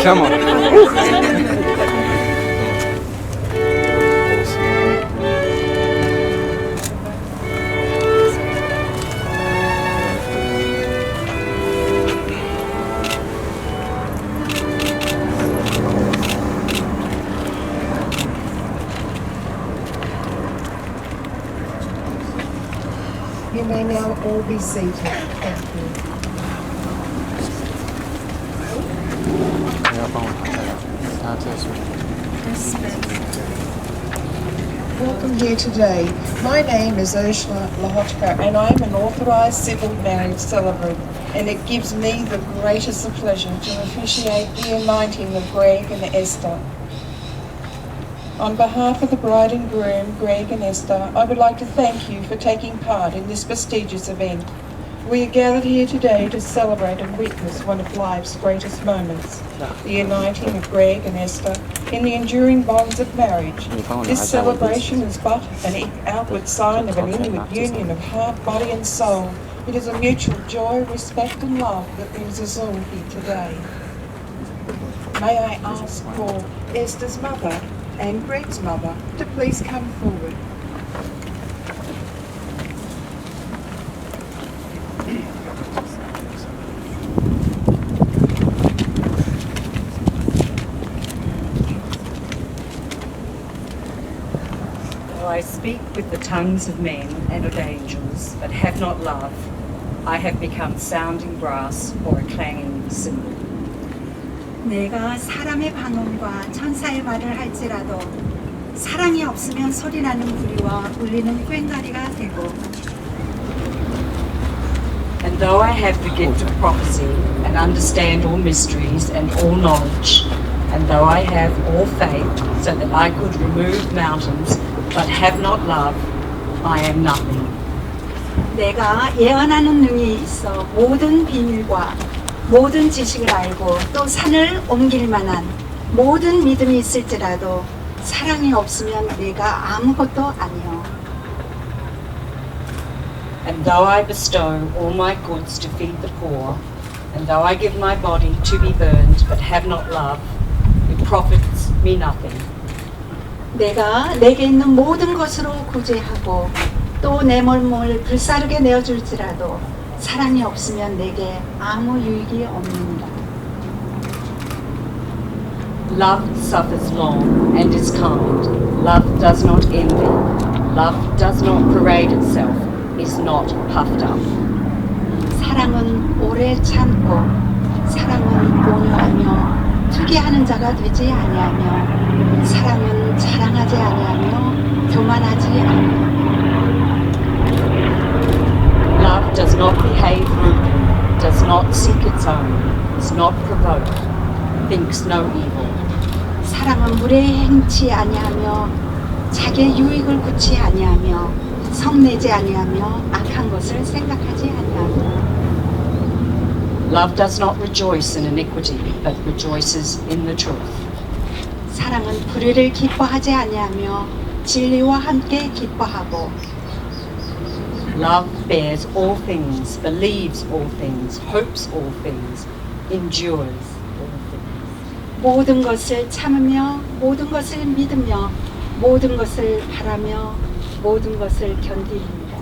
Come on. You may now all be seated. Thank you. Welcome here today. My name is Ursula Lahotka and I am an authorised civil marriage celebrant, and it gives me the greatest of pleasure to officiate the anointing of Greg and Esther. On behalf of the bride and groom, Greg and Esther, I would like to thank you for taking part in this prestigious event. We are gathered here today to celebrate and witness one of life's greatest moments, the anointing of Greg and Esther in the enduring bonds of marriage. This celebration is but an outward sign of an inward union of heart, body and soul. It is a mutual joy, respect and love that brings us all here today. May I ask for Esther's mother and Greg's mother to please come forward. Though I speak with the tongues of men and of angels, but have not love, I have become sounding brass or a clanging cymbal. 내가 사람의 방언과 천사의 말을 할지라도 사랑이 없으면 소리나는 구리와 울리는 꽹과리가 되고 And though I have the gift of prophecy and understand all mysteries and all knowledge, and though I have all faith so that I could remove mountains but have not love, I am nothing. 내가 예언하는 능이 있어 모든 비밀과 모든 지식을 알고 또 산을 옮길 만한 모든 믿음이 있을지라도 사랑이 없으면 내가 아무것도 아니요. And though I bestow all my goods to feed the poor, and though I give my body to be burned but have not love, it profits me nothing. 내가 내게 있는 모든 것으로 구제하고 또 내 몸을 불사르게 내어줄지라도 사랑이 없으면 내게 아무 유익이 없느니라. Love suffers long and is kind. Love does not envy. Love does not parade itself, is not puffed up. 사랑은 오래 참고 사랑은 온유하며 투기하는 자가 되지 아니하며 사랑은 자랑하지 아니하며 교만하지 아니하며 Love does not behave rudely, does not seek its own, is not provoked, thinks no evil. 사랑은 무례히 행치 아니하며 자기의 유익을 굳이 아니하며 성내지 아니하며 악한 것을 생각하지 아니하며 Love does not rejoice in iniquity, but rejoices in the truth. 사랑은 불의를 기뻐하지 아니하며 진리와 함께 기뻐하고 Love bears all things, believes all things, hopes all things, endures all things. 모든 것을 참으며 모든 것을 믿으며 모든 것을 바라며 모든 것을 견디립니다.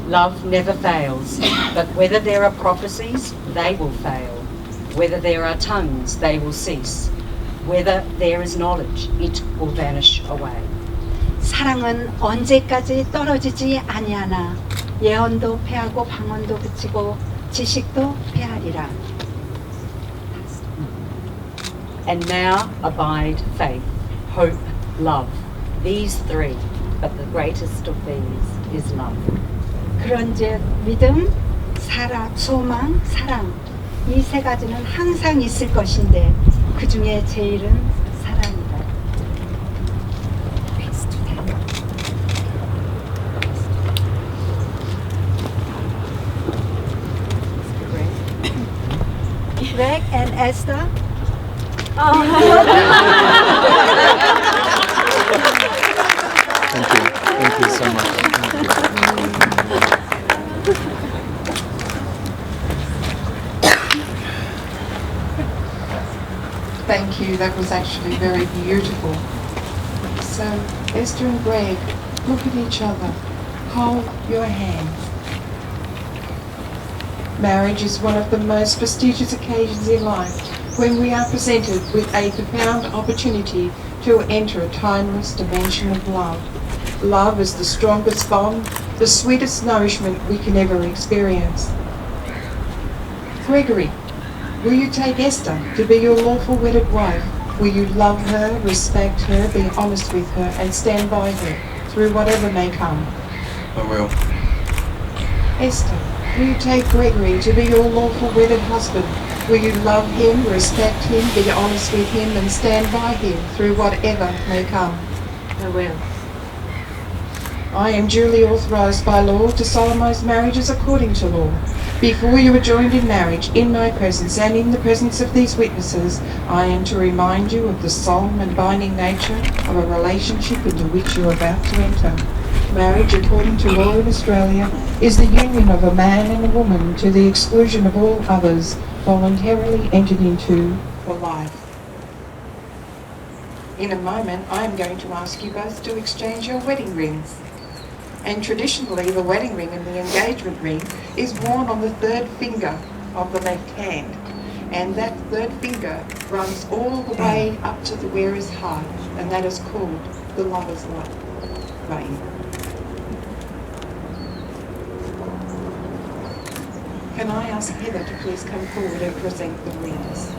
Love never fails, but whether there are prophecies, they will fail. Whether there are tongues, they will cease. Whether there is knowledge, it will vanish away. 사랑은 언제까지 떨어지지 아니하나 예언도 패하고 방언도 그치고 지식도 패하리라. And now abide faith, hope, love. These three, but the greatest of these is love. 그런즉 믿음, 소망, 사랑 이 세 가지는 항상 있을 것인데 그 중에 제일은 사랑이다. Greg and Esther. Thank you so much. that was actually very beautiful. So, Esther and Greg, look at each other. Hold your hands. Marriage is one of the most prestigious occasions in life when we are presented with a profound opportunity to enter a timeless dimension of love. Love is the strongest bond, the sweetest nourishment we can ever experience. Gregory, will you take Esther to be your lawful wedded wife? Will you love her, respect her, be honest with her, and stand by her through whatever may come? I will. Esther, will you take Gregory to be your lawful wedded husband? Will you love him, respect him, be honest with him, and stand by him through whatever may come? I will. I am duly authorised by law to solemnise marriages according to law. Before you are joined in marriage, in my presence and in the presence of these witnesses, I am to remind you of the solemn and binding nature of a relationship into which you are about to enter. Marriage, according to law in Australia, is the union of a man and a woman to the exclusion of all others, voluntarily entered into for life. In a moment, I am going to ask you both to exchange your wedding rings. And traditionally, the wedding ring and the engagement ring is worn on the third finger of the left hand. And that third finger runs all the way up to the wearer's heart, and that is called the lover's ring. Can I ask Heather to please come forward and present the rings?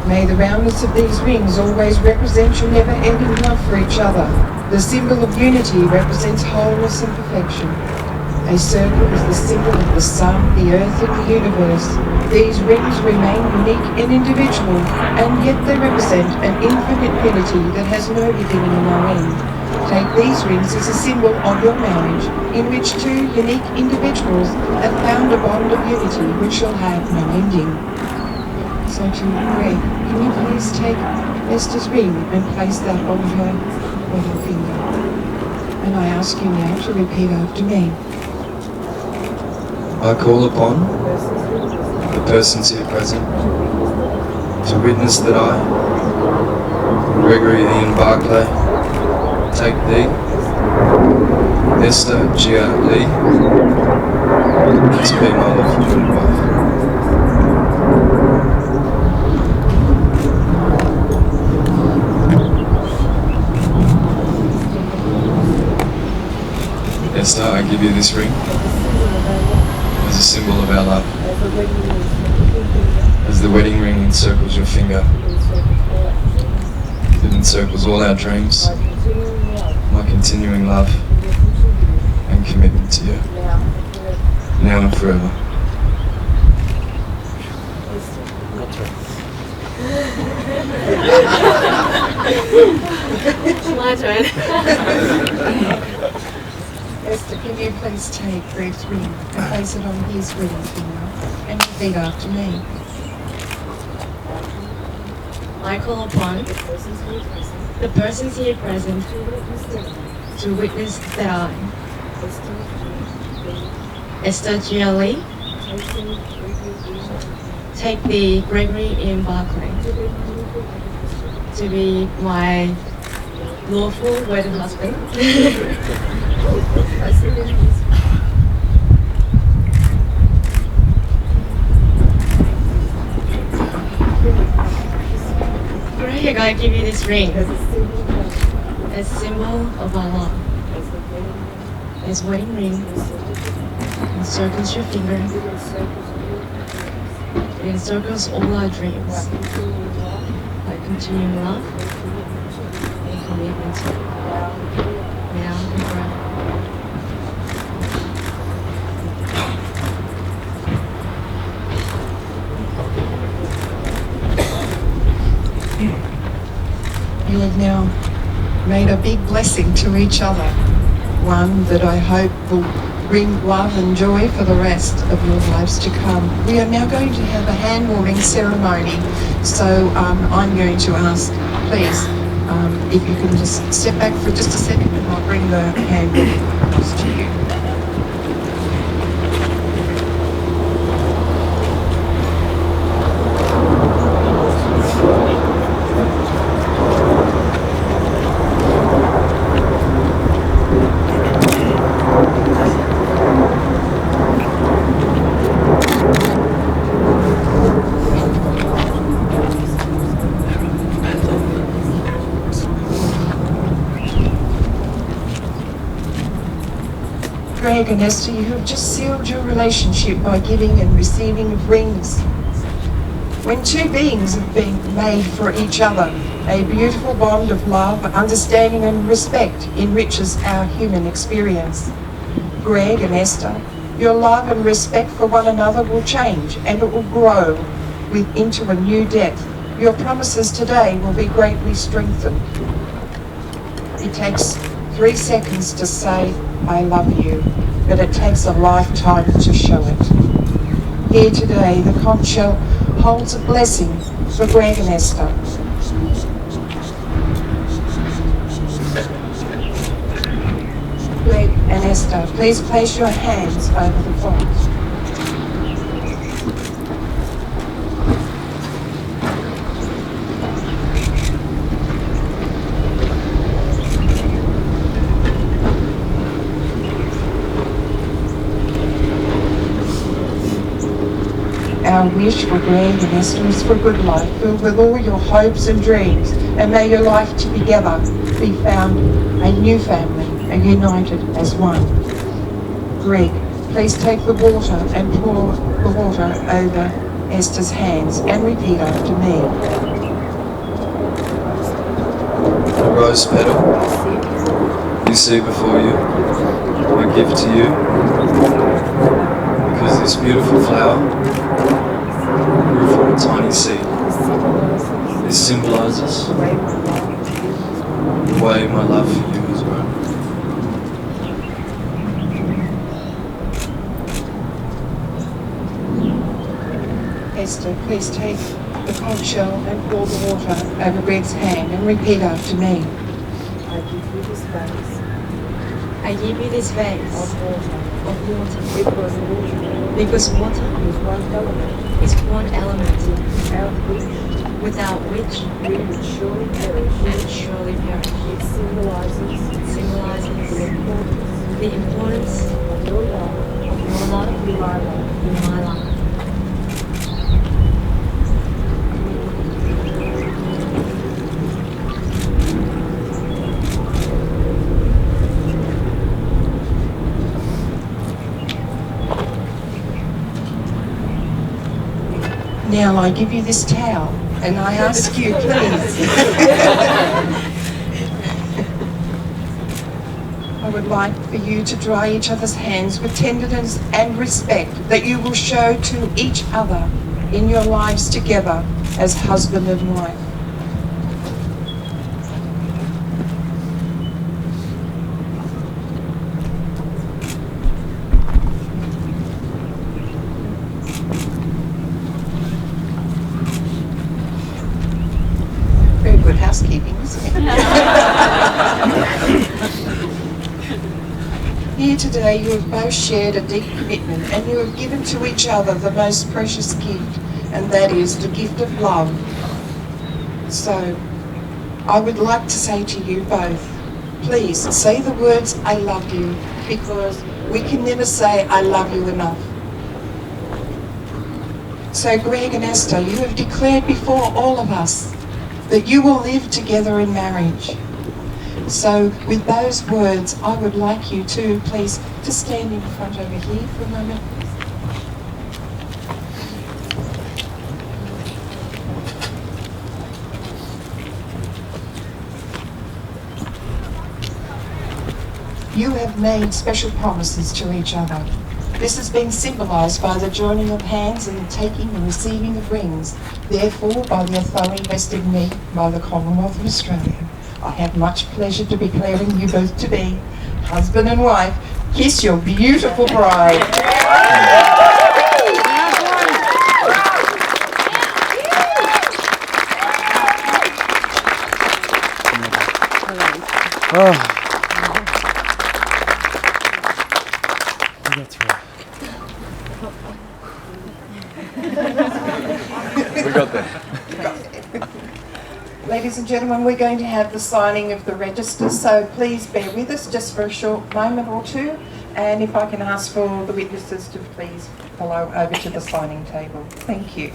May the roundness of these rings always represent your never-ending love for each other. The symbol of unity represents wholeness and perfection. A circle is the symbol of the sun, the earth, and the universe. These rings remain unique and individual, and yet they represent an infinite unity that has no beginning and no end. Take these rings as a symbol of your marriage, in which two unique individuals have found a bond of unity which shall have no ending. So to Greg, can you please take Esther's ring and place that on her wedding finger? And I ask you now to repeat after me. I call upon the persons here present to witness that I, Gregory Ian Barclay, take thee, Esther Gia Lee, to be my lawful wedded wife. Esther, I give you this ring as a symbol of our love. As the wedding ring encircles your finger, it encircles all our dreams, my continuing love and commitment to you, now and forever. My turn. Esther, can you please take Greg's ring and place it on his wedding finger and repeat after me? I call upon the persons here present to witness that I, Esther Gia Lee, take the Gregory Ian Barclay to be my lawful wedded husband. Greg, I give you this ring as a symbol of our love. This wedding ring encircles your finger. It encircles all our dreams. By continuing love and commitment to now and forever. You have now made a big blessing to each other, one that I hope will bring love and joy for the rest of your lives to come. We are now going to have a hand warming ceremony, so I'm going to ask, please, If you can just step back for just a second and I'll bring the handbook across to you. Greg and Esther, you have just sealed your relationship by giving and receiving of rings. When two beings have been made for each other, a beautiful bond of love, understanding and respect enriches our human experience. Greg and Esther, your love and respect for one another will change and it will grow into a new depth. Your promises today will be greatly strengthened. It takes 3 seconds to say, I love you, but it takes a lifetime to show it. Here today, the conch shell holds a blessing for Greg and Esther. Greg and Esther, please place your hands over the conch. Our wish for Greg and Esther is for good life, filled with all your hopes and dreams, and may your life together be found a new family, and united as one. Greg, please take the water and pour the water over Esther's hands and repeat after me. A rose petal you see before you, I give to you, because this beautiful flower grew from a tiny seed. This symbolizes the way my love for you has grown. Esther, please take the conch shell and pour the water over Greg's hand and repeat after me. I give you this vase I give you this vase of water of water because water because water is one is one element element without which without which we would surely perish. we would surely perish. It symbolizes It symbolizes the importance the importance of your love of your love in my life. in my life. Now I give you this towel and I ask you, please. I would like for you to dry each other's hands with tenderness and respect that you will show to each other in your lives together as husband and wife. Very good housekeeping, isn't it? Here today you have both shared a deep commitment and you have given to each other the most precious gift, and that is the gift of love. So, I would like to say to you both, please say the words I love you, because we can never say I love you enough. So Greg and Esther, you have declared before all of us that you will live together in marriage. So with those words, I would like you to please to stand in front over here for a moment. You have made special promises to each other. This has been symbolised by the joining of hands and the taking and receiving of rings. Therefore, by the authority vested in me by the Commonwealth of Australia, I have much pleasure to be declaring you both to be husband and wife. Kiss your beautiful bride. We got through it. We got there. Ladies and gentlemen, we're going to have the signing of the register, so please bear with us just for a short moment or two. And if I can ask for the witnesses to please follow over to the signing table. Thank you.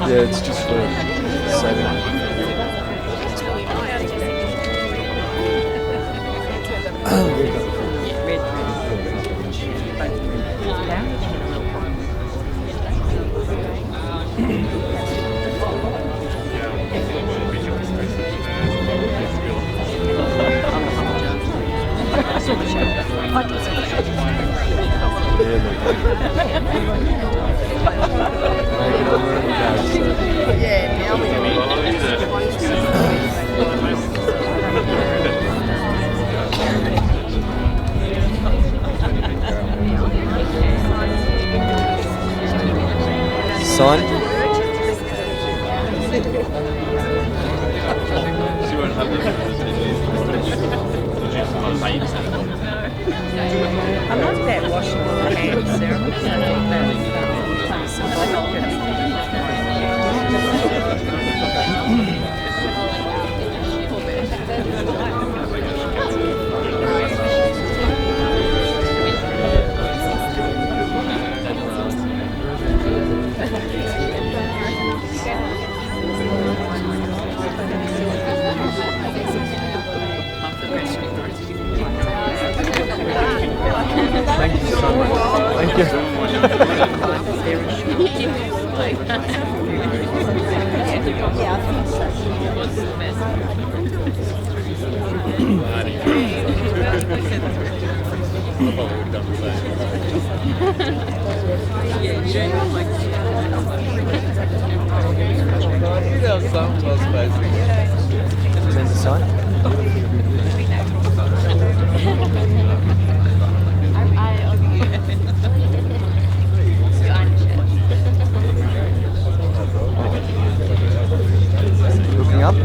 Yeah, it's just for saving. Son? I'm not that washing all the hands, Sarah. Thank you so much. Thank you. Send the sign. Looking up.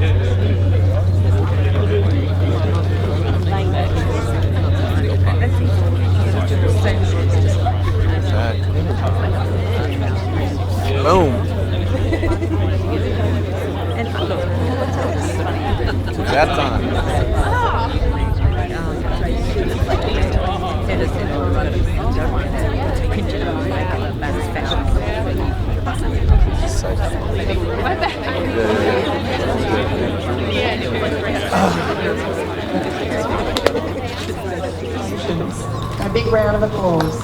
Boom. That's on. A big round of applause.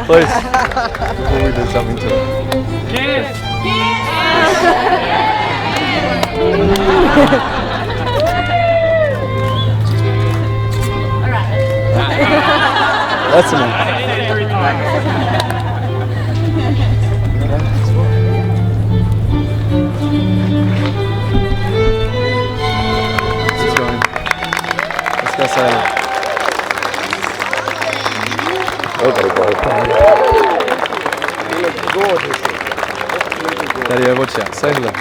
Please, before we do something to it. Yes! Yes! That's enough. Let's go in. Let's go silent. Daria, watch out. Say hello.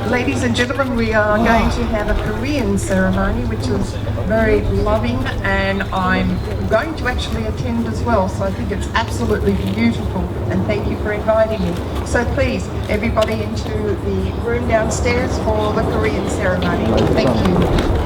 Ladies and gentlemen, we are going to have a Korean ceremony, which is very loving, and I'm going to actually attend as well, so I think it's absolutely beautiful, and thank you for inviting me. So please, everybody into the room downstairs for the Korean ceremony. Thank you.